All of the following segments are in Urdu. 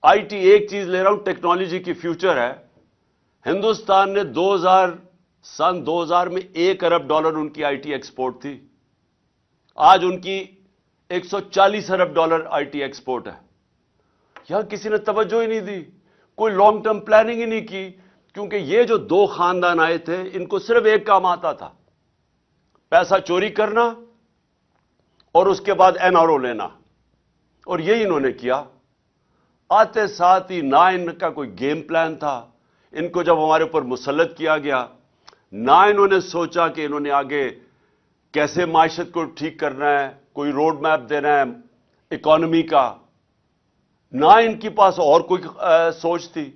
آئی ٹی ایک چیز لے رہا ہوں، ٹیکنالوجی کی فیوچر ہے. ہندوستان نے سن 2000 میں $1 ارب ان کی آئی ٹی ایکسپورٹ تھی. آج ان کی $140 ارب آئی ٹی ایکسپورٹ ہے. یہاں کسی نے توجہ ہی نہیں دی، کوئی لانگ ٹرم پلاننگ ہی نہیں کی، کیونکہ یہ جو دو خاندان آئے تھے ان کو صرف ایک کام آتا تھا، پیسہ چوری کرنا اور اس کے بعد این آر او لینا، اور یہی انہوں نے کیا. آتے ساتھ ہی نہ ان کا کوئی گیم پلان تھا. ان کو جب ہمارے اوپر مسلط کیا گیا، نہ انہوں نے سوچا کہ انہوں نے آگے کیسے معیشت کو ٹھیک کرنا ہے، کوئی روڈ میپ دینا ہے اکانومی کا، نہ ان کے پاس اور کوئی سوچ تھی.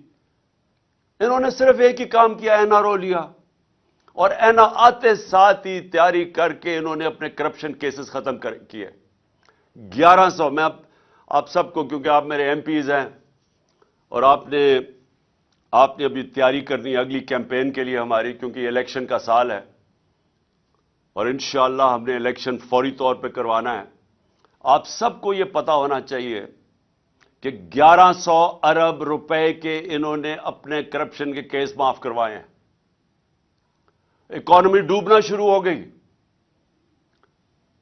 انہوں نے صرف ایک ہی کام کیا، این آر او لیا، اور آتے ساتھ ہی تیاری کر کے انہوں نے اپنے کرپشن کیسز ختم کیے. 1100. میں آپ سب کو، کیونکہ آپ میرے ایم پیز ہیں اور آپ نے ابھی تیاری کرنی ہے اگلی کیمپین کے لیے ہماری، کیونکہ یہ الیکشن کا سال ہے اور انشاءاللہ ہم نے الیکشن فوری طور پہ کروانا ہے. آپ سب کو یہ پتا ہونا چاہیے کہ 1100 ارب روپے کے انہوں نے اپنے کرپشن کے کیس معاف کروائے ہیں. اکانومی ڈوبنا شروع ہو گئی.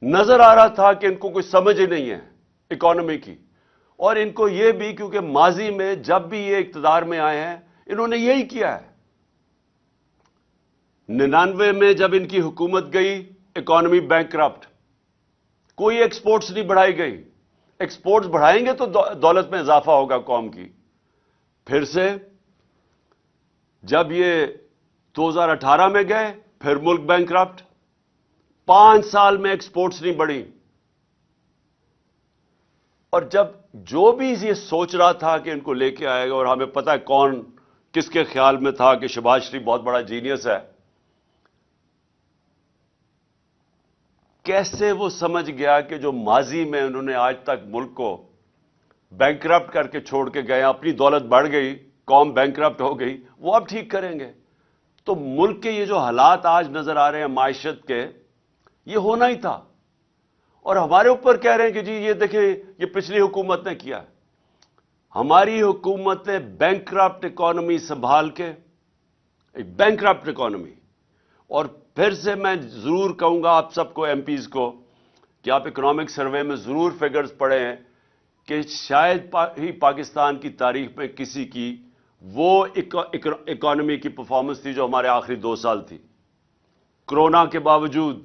نظر آ رہا تھا کہ ان کو کوئی سمجھ ہی نہیں ہے اکانومی کی، اور ان کو یہ بھی، کیونکہ ماضی میں جب بھی یہ اقتدار میں آئے ہیں انہوں نے یہی کیا ہے. 99 میں جب ان کی حکومت گئی، اکانومی بینکرپٹ، کوئی ایکسپورٹس نہیں بڑھائی گئی. ایکسپورٹس بڑھائیں گے تو دولت میں اضافہ ہوگا قوم کی. پھر سے جب یہ 2018 میں گئے، پھر ملک بینکرپٹ. 5 سال میں ایکسپورٹس نہیں بڑھی. اور جب جو بھی یہ سوچ رہا تھا کہ ان کو لے کے آئے گا، اور ہمیں پتہ ہے کون کس کے خیال میں تھا کہ شہباز شریف بہت بڑا جینیس ہے، کیسے وہ سمجھ گیا کہ جو ماضی میں انہوں نے آج تک ملک کو بینکرپٹ کر کے چھوڑ کے گئے، اپنی دولت بڑھ گئی، قوم بینکرپٹ ہو گئی، وہ اب ٹھیک کریں گے. تو ملک کے یہ جو حالات آج نظر آ رہے ہیں معیشت کے، یہ ہونا ہی تھا. اور ہمارے اوپر کہہ رہے ہیں کہ جی یہ دیکھیں یہ پچھلی حکومت نے کیا. ہماری حکومت نے بینکرپٹ اکانومی سنبھال کے، ایک بینکرپٹ اکانومی. اور پھر سے میں ضرور کہوں گا آپ سب کو، ایم پیز کو، کہ آپ اکنامک سروے میں ضرور فگرز پڑھیں کہ شاید ہی پاکستان کی تاریخ میں کسی کی وہ اکانومی کی پرفارمنس تھی جو ہمارے آخری 2 سال تھی. کرونا کے باوجود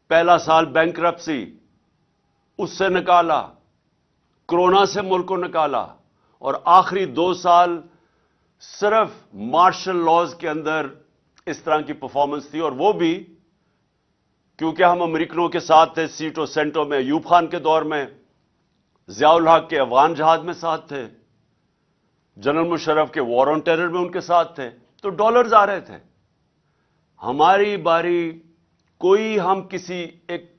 پہلا سال بینکرپسی، اس سے نکالا، کرونا سے ملک کو نکالا، اور آخری 2 سال صرف مارشل لاز کے اندر اس طرح کی پرفارمنس تھی. اور وہ بھی کیونکہ ہم امریکنوں کے ساتھ تھے سیٹوں سینٹوں میں، ایوب خان کے دور میں، ضیاء الحق کے افغان جہاد میں ساتھ تھے، جنرل مشرف کے وار آن ٹیرر میں ان کے ساتھ تھے، تو ڈالرز آ رہے تھے. ہماری باری کوئی، ہم کسی ایک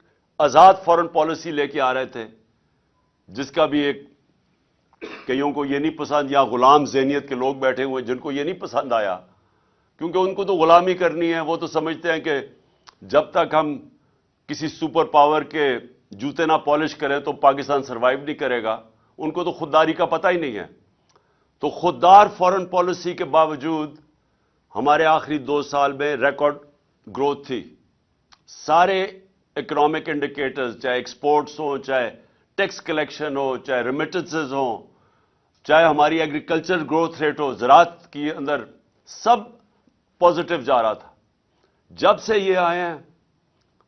آزاد فورن پالیسی لے کے آ رہے تھے جس کا بھی ایک کئیوں کو یہ نہیں پسند، یا غلام ذہنیت کے لوگ بیٹھے ہوئے جن کو یہ نہیں پسند آیا، کیونکہ ان کو تو غلامی کرنی ہے. وہ تو سمجھتے ہیں کہ جب تک ہم کسی سپر پاور کے جوتے نہ پالش کریں تو پاکستان سروائیو نہیں کرے گا. ان کو تو خودداری کا پتہ ہی نہیں ہے. تو خوددار فورن پالیسی کے باوجود ہمارے آخری 2 سال میں ریکارڈ گروتھ تھی. سارے اکنامک انڈیکیٹرز، چاہے ایکسپورٹس ہوں، چاہے ٹیکس کلیکشن ہو، چاہے ریمیٹنسز ہوں، چاہے ہماری ایگریکلچر گروتھ ریٹ ہو، زراعت کی اندر، سب پازیٹو جا رہا تھا. جب سے یہ آئے ہیں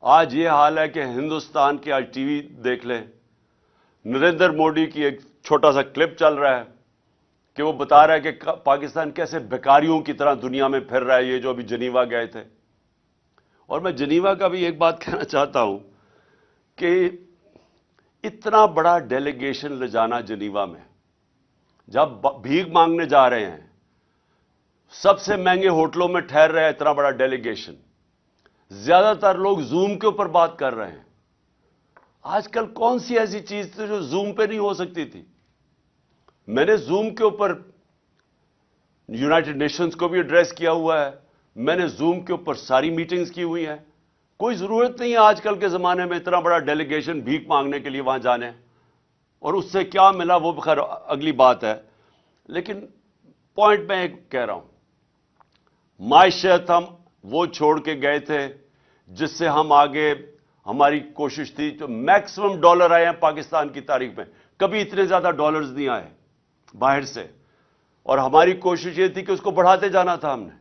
آج یہ حال ہے کہ ہندوستان کی، آج ٹی وی دیکھ لیں، نریندر مودی کی ایک چھوٹا سا کلپ چل رہا ہے کہ وہ بتا رہا ہے کہ پاکستان کیسے بیکاریوں کی طرح دنیا میں پھر رہا ہے، یہ جو ابھی جنیوا گئے تھے. اور میں جنیوا کا بھی ایک بات کہنا چاہتا ہوں کہ اتنا بڑا ڈیلیگیشن لے جانا جنیوا میں، جب بھیک مانگنے جا رہے ہیں، سب سے مہنگے ہوٹلوں میں ٹھہر رہے ہیں، اتنا بڑا ڈیلیگیشن، زیادہ تر لوگ زوم کے اوپر بات کر رہے ہیں. آج کل کون سی ایسی چیز تھی جو زوم پہ نہیں ہو سکتی تھی؟ میں نے زوم کے اوپر یونائٹڈ نیشنز کو بھی ایڈریس کیا ہوا ہے، میں نے زوم کے اوپر ساری میٹنگز کی ہوئی ہیں. کوئی ضرورت نہیں ہے آج کل کے زمانے میں اتنا بڑا ڈیلیگیشن بھیک مانگنے کے لیے وہاں جانے. اور اس سے کیا ملا وہ خیر اگلی بات ہے، لیکن پوائنٹ میں ایک کہہ رہا ہوں، معیشت ہم وہ چھوڑ کے گئے تھے جس سے ہم آگے، ہماری کوشش تھی، جو میکسیمم ڈالر آئے ہیں پاکستان کی تاریخ میں، کبھی اتنے زیادہ ڈالرز نہیں آئے باہر سے، اور ہماری کوشش یہ تھی کہ اس کو بڑھاتے جانا تھا ہم نے۔